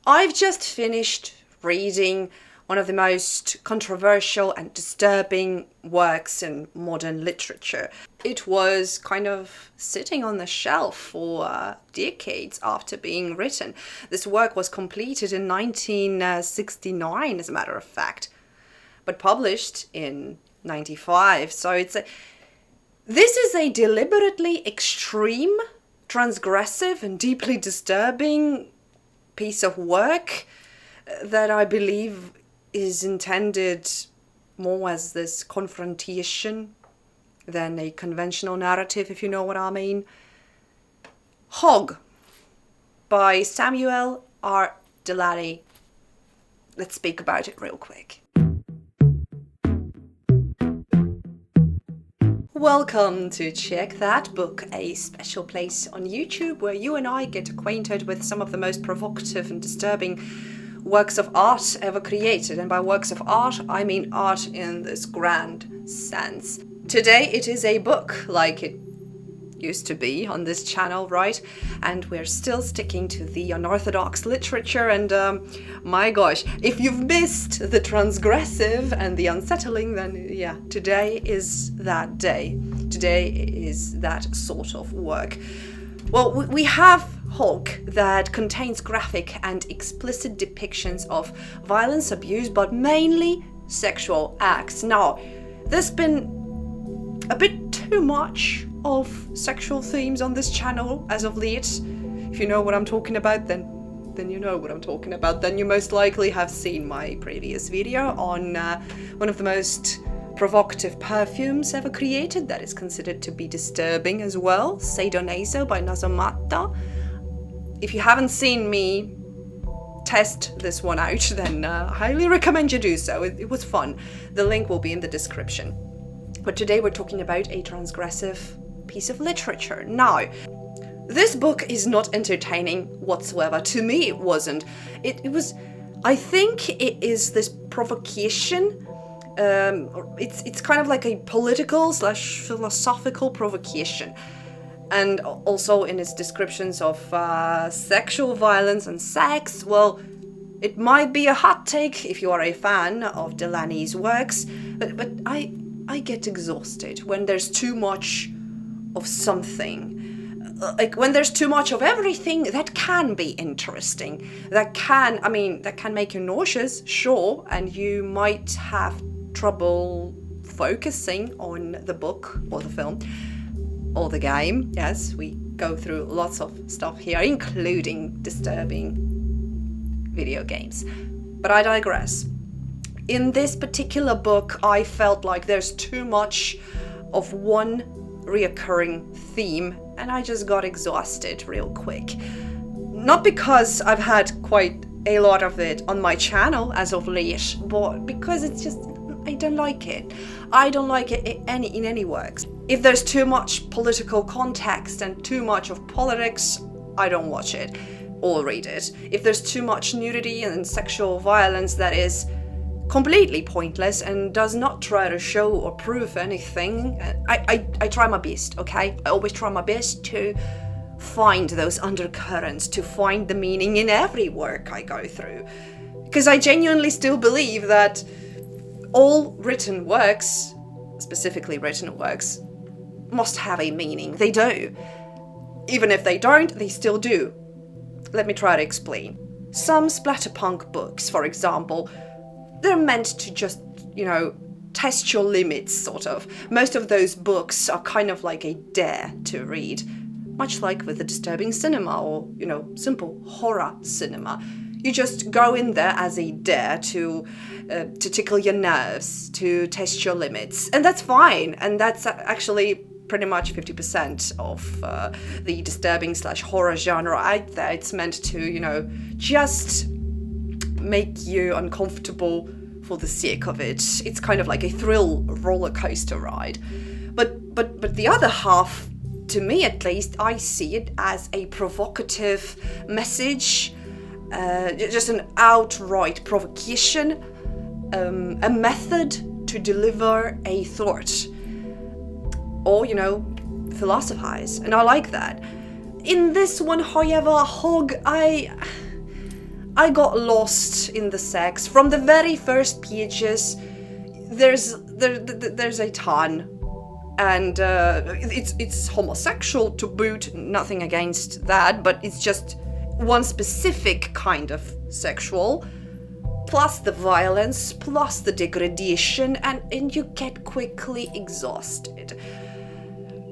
I've just finished reading one of the most controversial and disturbing works in modern literature. It was kind of sitting on the shelf for decades after being written. This work was completed in 1969, as a matter of fact, but published in 95. So this is a deliberately extreme, transgressive, and deeply disturbing piece of work that I believe is intended more as this confrontation than a conventional narrative, if you know what I mean. Hog by Samuel R. Delany. Let's speak about it real quick. Welcome to Check That Book, a special place on YouTube where you and I get acquainted with some of the most provocative and disturbing works of art ever created. And by works of art, I mean art in this grand sense. Today it is a book, like it used to be on this channel, right? And we're still sticking to the unorthodox literature, and my gosh, if you've missed the transgressive and the unsettling, then yeah, today is that day. Today is that sort of work. Well, we have Hog that contains graphic and explicit depictions of violence, abuse, but mainly sexual acts. Now, there's been a bit too much of sexual themes on this channel as of late. If you know what I'm talking about, then you know what I'm talking about. Then you most likely have seen my previous video on one of the most provocative perfumes ever created that is considered to be disturbing as well, Seidonezo by Nasomatha. If you haven't seen me test this one out, then I highly recommend you do so. It was fun. The link will be in the description. But today we're talking about a transgressive piece of literature. Now, this book is not entertaining whatsoever. To me, it wasn't. It was, I think it is this provocation. It's kind of like a political / philosophical provocation. And also in its descriptions of sexual violence and sex, well, it might be a hot take if you are a fan of Delany's works, but I get exhausted when there's too much of something. Like when there's too much of everything, that can be interesting. That can make you nauseous, sure, and you might have trouble focusing on the book or the film or the game. Yes, we go through lots of stuff here, including disturbing video games. But I digress. In this particular book, I felt like there's too much of one reoccurring theme, and I just got exhausted real quick. Not because I've had quite a lot of it on my channel as of late, but because it's just, I don't like it. I don't like it in any works. If there's too much political context and too much of politics, I don't watch it or read it. If there's too much nudity and sexual violence that is completely pointless and does not try to show or prove anything, I try my best, okay? I always try my best to find those undercurrents, to find the meaning in every work I go through. Because I genuinely still believe that all written works, specifically written works, must have a meaning. They do. Even if they don't, they still do. Let me try to explain. Some splatterpunk books, for example, they're meant to just, test your limits, sort of. Most of those books are kind of like a dare to read, much like with the disturbing cinema or, simple horror cinema. You just go in there as a dare to tickle your nerves, to test your limits, and that's fine. And that's actually pretty much 50% of the disturbing / horror genre out there. It's meant to, just make you uncomfortable for the sake of it. It's kind of like a thrill roller coaster ride. But the other half, to me at least, I see it as a provocative message, just an outright provocation, a method to deliver a thought, or philosophize, and I like that. In this one, however, Hog, I I got lost in the sex from the very first pages. There's a ton, and it's homosexual to boot. Nothing against that, but it's just one specific kind of sexual, plus the violence, plus the degradation, and you get quickly exhausted.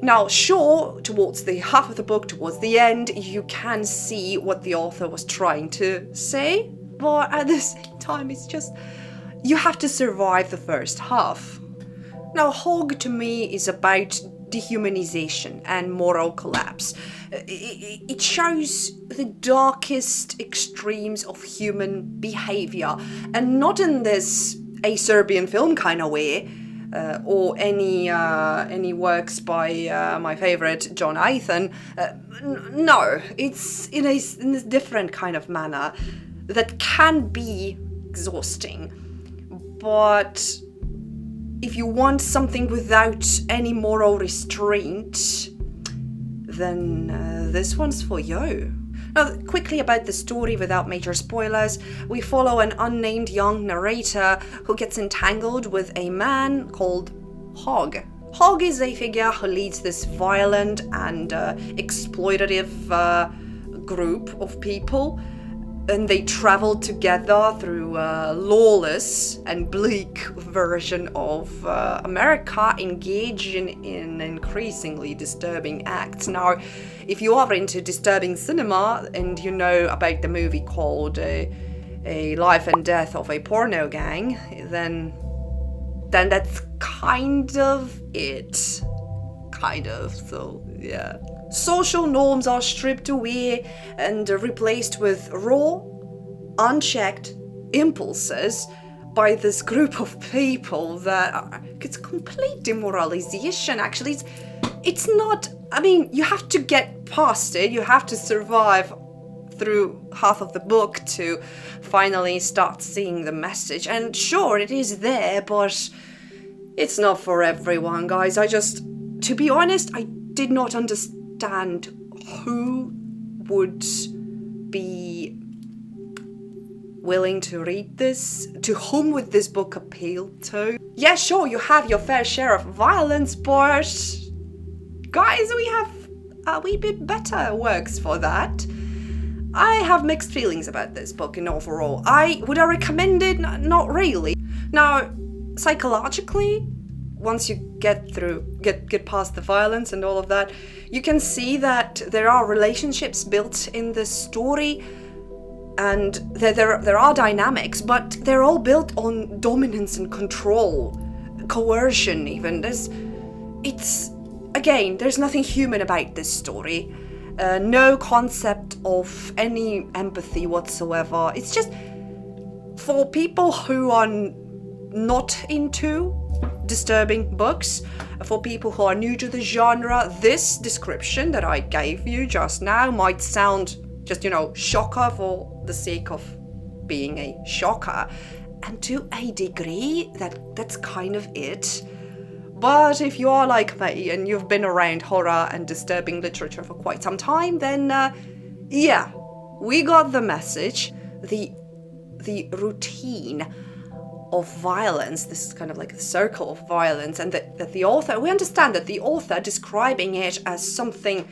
Now, sure, towards the half of the book, towards the end, you can see what the author was trying to say, but at the same time, it's just, you have to survive the first half. Now, Hog to me is about dehumanization and moral collapse. It shows the darkest extremes of human behavior, and not in this a Serbian film kind of way, or any works by my favorite John Eython. No, it's in a different kind of manner that can be exhausting. But if you want something without any moral restraint, then this one's for you. Now, quickly about the story without major spoilers, we follow an unnamed young narrator who gets entangled with a man called Hog. Hog is a figure who leads this violent and exploitative group of people, and they travel together through a lawless and bleak version of America, engaging in increasingly disturbing acts. Now, if you are into disturbing cinema and you know about the movie called A Life and Death of a Porno Gang, then that's kind of it. Kind of, so yeah. Social norms are stripped away and replaced with raw, unchecked impulses by this group of people that it's complete demoralization. Actually, it's not, I mean, you have to get past it, you have to survive through half of the book to finally start seeing the message. And sure, it is there, but it's not for everyone, guys. To be honest, I did not understand who would be willing to read this, to whom would this book appeal to. Yeah, sure, you have your fair share of violence, but guys, we have a wee bit better works for that. I have mixed feelings about this book in overall. Would I recommend it? Not really. Now, psychologically, once you get past the violence and all of that, you can see that there are relationships built in this story, and there are dynamics, but they're all built on dominance and control, coercion even. There's nothing human about this story. No concept of any empathy whatsoever. It's just for people who are not into disturbing books, for people who are new to the genre. This description that I gave you just now might sound just, shocker for the sake of being a shocker. And to a degree, that's kind of it. But if you are like me and you've been around horror and disturbing literature for quite some time, then yeah, we got the message. The routine of violence, this is kind of like a circle of violence, and that the author, we understand that the author describing it as something,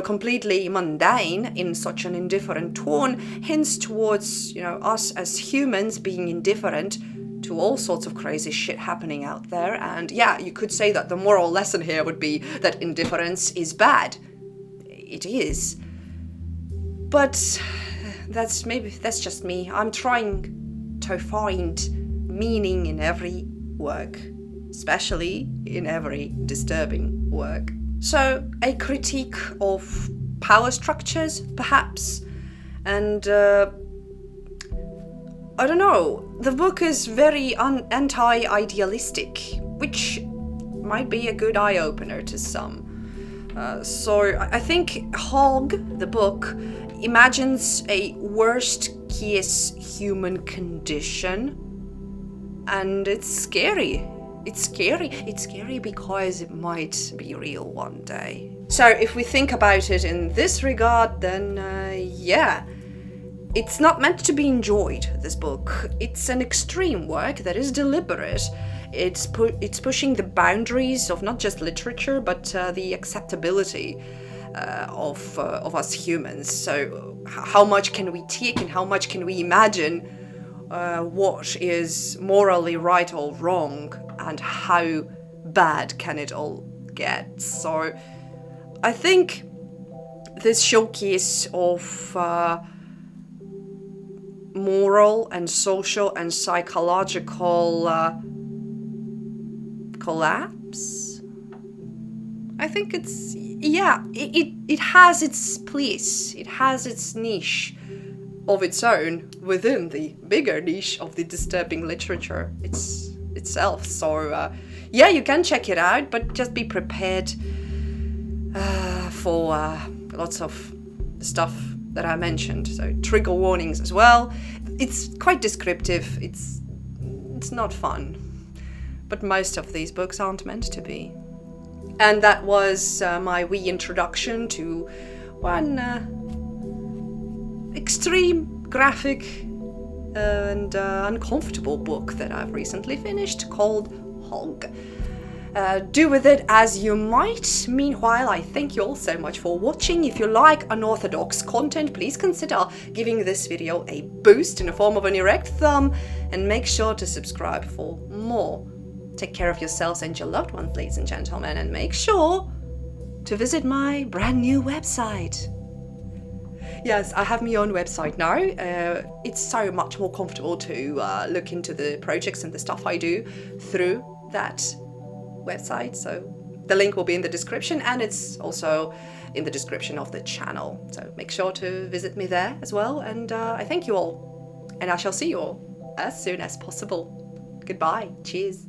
completely mundane in such an indifferent tone hints towards, us as humans being indifferent to all sorts of crazy shit happening out there. And yeah, you could say that the moral lesson here would be that indifference is bad. It is. But that's just me. I'm trying to find meaning in every work, especially in every disturbing work. So, a critique of power structures, perhaps, and I don't know, the book is very anti-idealistic, which might be a good eye-opener to some. So I think Hog, the book, imagines a worst-case human condition, and it's scary. It's scary. It's scary because it might be real one day. So if we think about it in this regard, then yeah, It's not meant to be enjoyed, this book. It's an extreme work that is deliberate. It's pushing the boundaries of not just literature, but the acceptability of us humans. So how much can we take and how much can we imagine what is morally right or wrong, and how bad can it all get? So I think this showcase of moral and social and psychological collapse, I think it's, yeah, it has its place, it has its niche of its own within the bigger niche of the disturbing literature itself. So yeah, you can check it out, but just be prepared for lots of stuff that I mentioned. So trigger warnings as well. It's quite descriptive. It's not fun, but most of these books aren't meant to be. And that was my wee introduction to one extreme, graphic, and uncomfortable book that I've recently finished called Hog. Do with it as you might. Meanwhile, I thank you all so much for watching. If you like unorthodox content, please consider giving this video a boost in the form of an erect thumb, and make sure to subscribe for more. Take care of yourselves and your loved ones, ladies and gentlemen, and make sure to visit my brand new website. Yes, I have my own website now. It's so much more comfortable to look into the projects and the stuff I do through that website. So the link will be in the description, and it's also in the description of the channel. So make sure to visit me there as well. And I thank you all, and I shall see you all as soon as possible. Goodbye. Cheers.